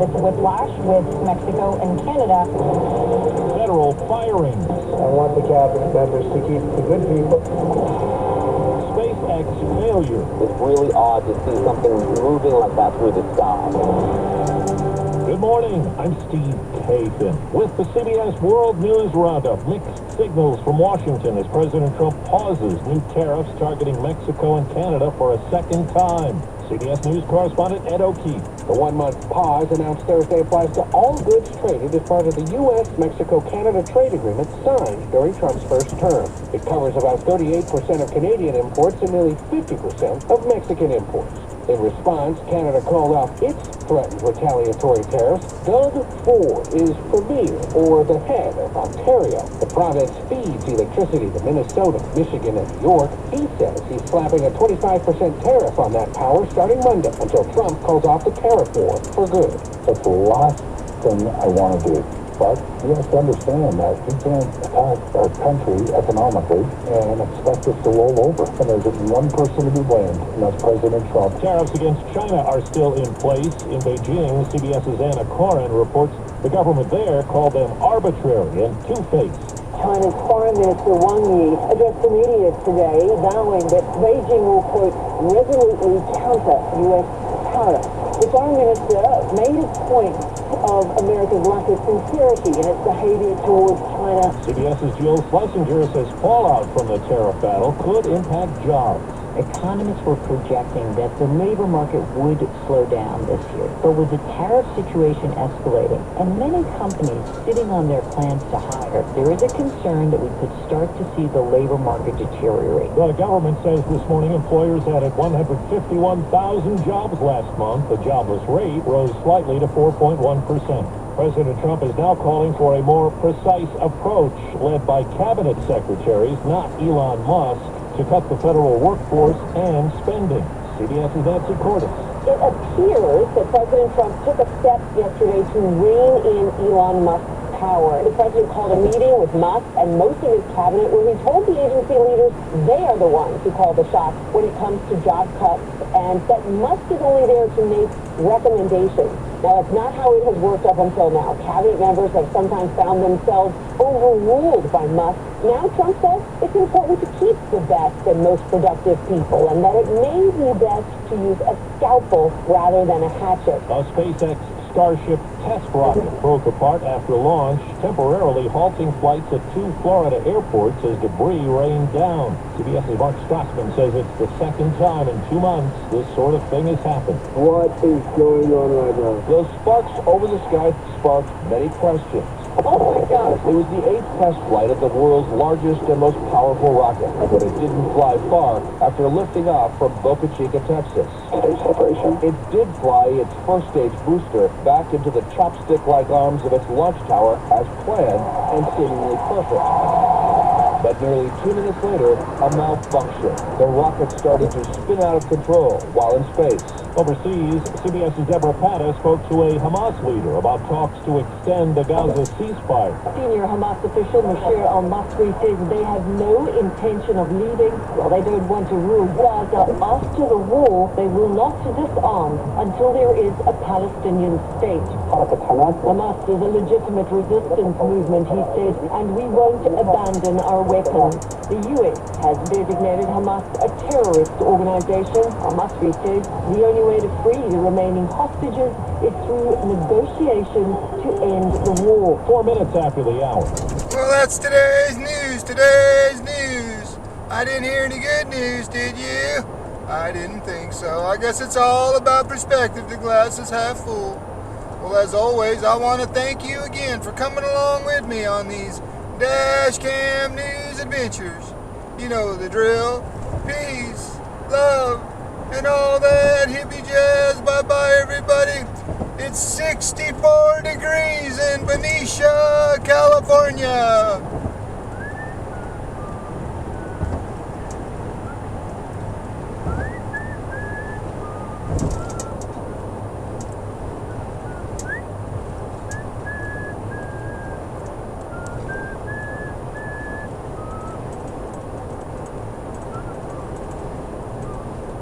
this whiplash with Mexico and Canada. Federal firings. I want the cabinet members to keep the good people. SpaceX failure. It's really odd to see something moving like that through the sky. Good morning, I'm Steve Kathan with the CBS World News Roundup. Mixed signals from Washington as President Trump pauses new tariffs targeting Mexico and Canada for a second time. CBS News correspondent Ed O'Keefe. The one-month pause announced Thursday applies to all goods traded as part of the U.S.-Mexico-Canada trade agreement signed during Trump's first term. It covers about 38% of Canadian imports and nearly 50% of Mexican imports. In response, Canada called off its threatened retaliatory tariffs. Doug Ford is premier, or the head of Ontario. The province feeds electricity to Minnesota, Michigan, and New York. He says he's slapping a 25% tariff on that power starting Monday until Trump calls off the tariff war for good. It's the last thing I want to do. But you have to understand that you can't attack our country economically and expect us to roll over. And there's one person to be blamed, and that's President Trump. Tariffs against China are still in place. In Beijing, CBS's Anna Corin reports the government there called them arbitrary and two-faced. China's Foreign Minister Wang Yi addressed the media today, vowing that Beijing will, quote, resolutely counter U.S. tariffs. The foreign minister made a point of America's lack of sincerity in its behavior towards China. CBS's Jill Schlesinger says fallout from the tariff battle could impact jobs. Economists were projecting that the labor market would slow down this year. But with the tariff situation escalating and many companies sitting on their plans to hire, there is a concern that we could start to see the labor market deteriorate. The government says this morning employers added 151,000 jobs last month. The jobless rate rose slightly to 4.1%. President Trump is now calling for a more precise approach led by cabinet secretaries, not Elon Musk, to cut the federal workforce and spending. CBS's Nancy Cordes. It appears that President Trump took a step yesterday to rein in Elon Musk's power. The president called a meeting with Musk and most of his cabinet where he told the agency leaders they are the ones who call the shots when it comes to job cuts, and that Musk is only there to make recommendations. Now, that's not how it has worked up until now. Cabinet members have sometimes found themselves overruled by Musk. Now, Trump says it's important to keep the best and most productive people, and that it may be best to use a scalpel rather than a hatchet. A SpaceX Starship test rocket broke apart after launch, temporarily halting flights at 2 Florida airports as debris rained down. CBS's Mark Strassman says it's the second time in 2 months this sort of thing has happened. What is going on right now? Those sparks over the sky sparked many questions. Oh, my God. It was the 8th test flight of the world's largest and most powerful rocket, but it didn't fly far after lifting off from Boca Chica, Texas. Stage separation. It did fly its first stage booster back into the chopstick-like arms of its launch tower as planned and seemingly perfect. But nearly 2 minutes later, a malfunction. The rocket started to spin out of control while in space. Overseas, CBS's Deborah Patta spoke to a Hamas leader about talks to extend the Gaza ceasefire. Senior Hamas official Bashir al-Masri says they have no intention of leaving. Well, they don't want to rule Gaza. After the war, they will not disarm until there is a Palestinian state. Hamas is a legitimate resistance movement, he said, and we won't abandon our weapons. The U.S. has designated Hamas a terrorist organization. Al-Masri says the only way to free the remaining hostages is through negotiations to end the war. 4 minutes after the hour. Well, that's today's news. Today's news. I didn't hear any good news, did you? I didn't think so. I guess it's all about perspective. The glass is half full. Well, as always, I want to thank you again for coming along with me on these dash cam news adventures. You know the drill. Peace, love, and all that hippie jazz. Bye-bye, everybody. It's 64 degrees in Benicia, California.